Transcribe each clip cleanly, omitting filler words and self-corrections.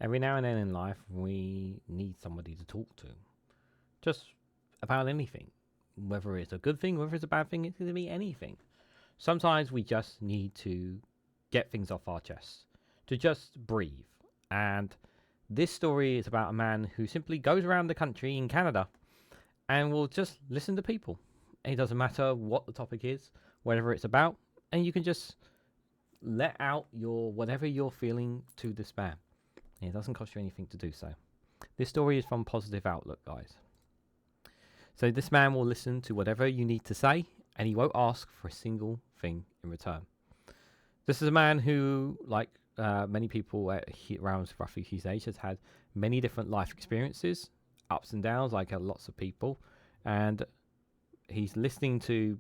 Every now and then in life, we need somebody to talk to, just about anything. Whether it's a good thing, whether it's a bad thing, it's going to be anything. Sometimes we just need to get things off our chest, to just breathe. And this story is about a man who simply goes around the country in Canada and will just listen to people. It doesn't matter what the topic is, whatever it's about, and you can just let out your whatever you're feeling to this man. It doesn't cost you anything to do so. This story is from Positive Outlook, guys. So this man will listen to whatever you need to say, and he won't ask for a single thing in return. This is a man who, like many people around roughly his age, has had many different life experiences, ups and downs, like lots of people, and he's listening to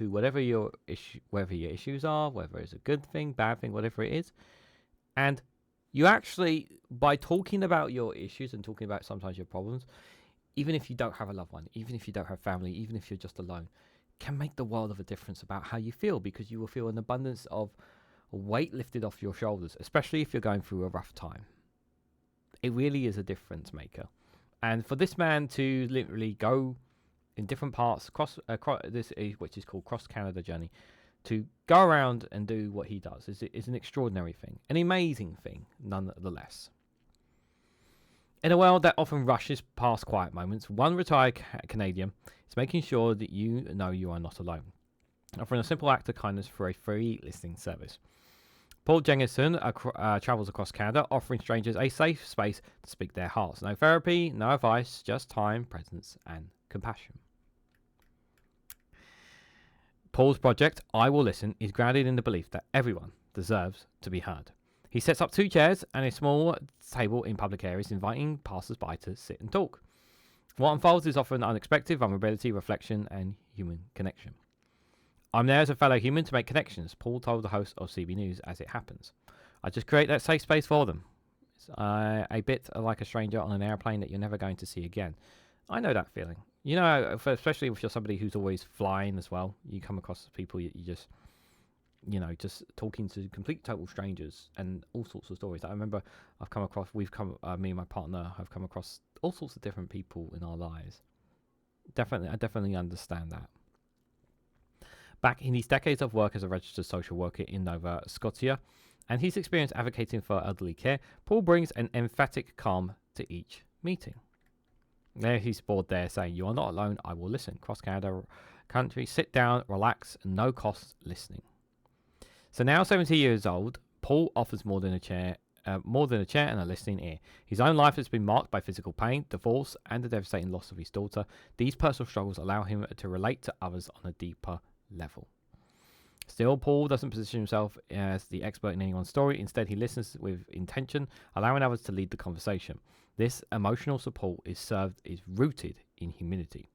whatever your issues are, whether it's a good thing, bad thing, whatever it is, and you actually, by talking about your issues and talking about sometimes your problems, even if you don't have a loved one, even if you don't have family, even if you're just alone, can make the world of a difference about how you feel, because you will feel an abundance of weight lifted off your shoulders, especially if you're going through a rough time. It really is a difference maker. And for this man to literally go in different parts across this, which is called Cross Canada Journey, to go around and do what he does is an extraordinary thing, an amazing thing, nonetheless. In a world that often rushes past quiet moments, one retired Canadian is making sure that you know you are not alone, offering a simple act of kindness for a free listening service. Paul Jenkinson travels across Canada, offering strangers a safe space to speak their hearts. No therapy, no advice, just time, presence, and compassion. Paul's project, I Will Listen, is grounded in the belief that everyone deserves to be heard. He sets up 2 chairs and a small table in public areas, inviting passers-by to sit and talk. What unfolds is often unexpected vulnerability, reflection, and human connection. I'm there as a fellow human to make connections, Paul told the host of CB News as it happens. I just create that safe space for them. It's a bit like a stranger on an airplane that you're never going to see again. I know that feeling. You know, especially if you're somebody who's always flying as well, you come across people you just, just talking to complete total strangers and all sorts of stories. I remember me and my partner have come across all sorts of different people in our lives. I definitely understand that. Back in his decades of work as a registered social worker in Nova Scotia and his experience advocating for elderly care, Paul brings an emphatic calm to each meeting. There he's bored there saying, "You are not alone, I will listen. Cross Canada country, sit down, relax, no cost listening." So now 70 years old, Paul offers more than a chair and a listening ear. His own life has been marked by physical pain, divorce, and the devastating loss of his daughter. These personal struggles allow him to relate to others on a deeper level. Still, Paul doesn't position himself as the expert in anyone's story. Instead, he listens with intention, allowing others to lead the conversation. This emotional support is rooted in humility.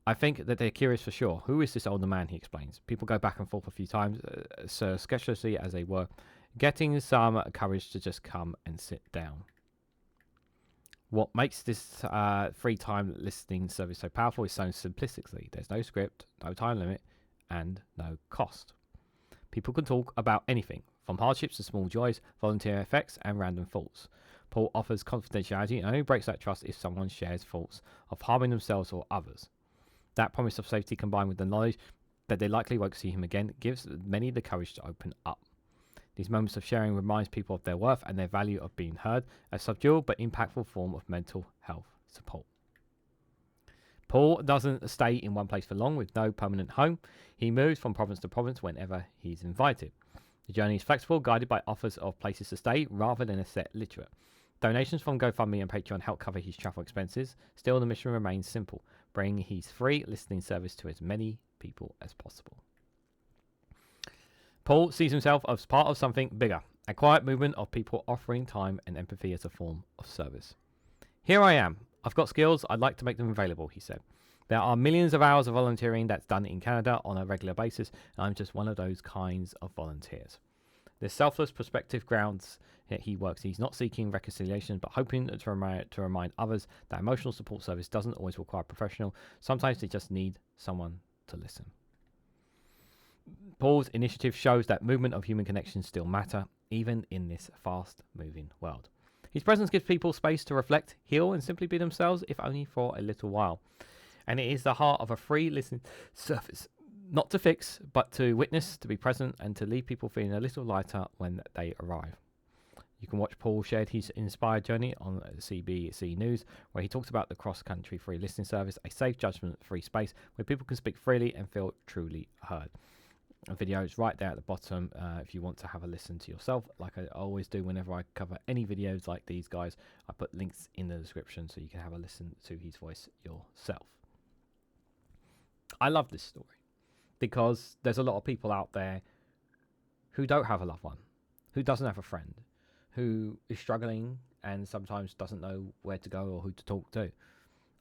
I think that they're curious for sure. Who is this older man, he explains. People go back and forth a few times, sketchily as they were, getting some courage to just come and sit down. What makes this free time listening service so powerful is so simplistically. There's no script, no time limit, and no cost. People can talk about anything, from hardships to small joys, volunteer effects, and random thoughts. Paul offers confidentiality and only breaks that trust if someone shares thoughts of harming themselves or others. That promise of safety, combined with the knowledge that they likely won't see him again, gives many the courage to open up. These moments of sharing reminds people of their worth and their value of being heard, a subtle but impactful form of mental health support. Paul doesn't stay in one place for long with no permanent home. He moves from province to province whenever he's invited. The journey is flexible, guided by offers of places to stay rather than a set itinerary. Donations from GoFundMe and Patreon help cover his travel expenses. Still, the mission remains simple: bring his free listening service to as many people as possible. Paul sees himself as part of something bigger, a quiet movement of people offering time and empathy as a form of service. Here I am. I've got skills. I'd like to make them available, he said. There are millions of hours of volunteering that's done in Canada on a regular basis, and I'm just one of those kinds of volunteers. This selfless perspective grounds he works. He's not seeking reconciliation, but hoping to remind others that emotional support service doesn't always require a professional. Sometimes they just need someone to listen. Paul's initiative shows that movement of human connections still matter. even in this fast-moving world. His presence gives people space to reflect, heal, and simply be themselves, if only for a little while. And it is the heart of a free listening service. Not to fix, but to witness, to be present, and to leave people feeling a little lighter when they arrive. You can watch Paul shared his inspired journey on CBC News, where he talks about the cross-country free listening service, a safe judgment-free space where people can speak freely and feel truly heard. A video is right there at the bottom if you want to have a listen to yourself. Like I always do whenever I cover any videos like these guys, I put links in the description so you can have a listen to his voice yourself. I love this story because there's a lot of people out there who don't have a loved one, who doesn't have a friend, who is struggling and sometimes doesn't know where to go or who to talk to.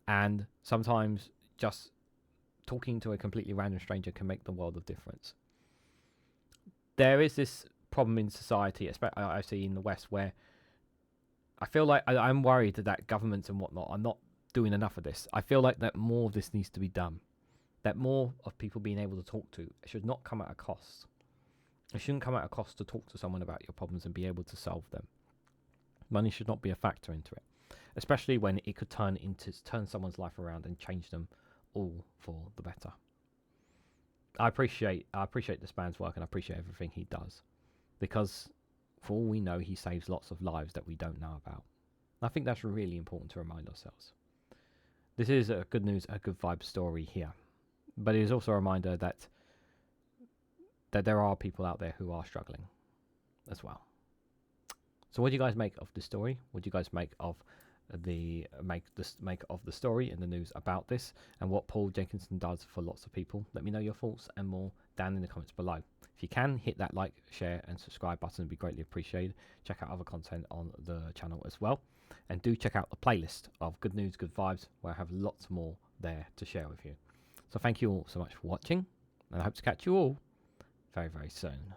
And sometimes just talking to a completely random stranger can make the world of difference. There is this problem in society, especially I see in the West, where I feel like I'm worried that governments and whatnot are not doing enough of this. I feel like that more of this needs to be done. That more of people being able to talk to should not come at a cost. It shouldn't come at a cost to talk to someone about your problems and be able to solve them. Money should not be a factor into it, especially when it could turn someone's life around and change them all for the better. I appreciate this man's work and I appreciate everything he does, because for all we know, he saves lots of lives that we don't know about. I think that's really important to remind ourselves. This is a good news, a good vibe story here, but it is also a reminder that there are people out there who are struggling as well. So what do you guys make of this story? What do you guys make of the story and the news about this, and what Paul Jenkinson does for lots of people? Let me know your thoughts and more down in the comments below. If you can, hit that like, share and subscribe button, would be greatly appreciated. Check out other content on the channel as well, and do check out the playlist of Good News, Good Vibes, where I have lots more there to share with you. So thank you all so much for watching, and I hope to catch you all very, very soon.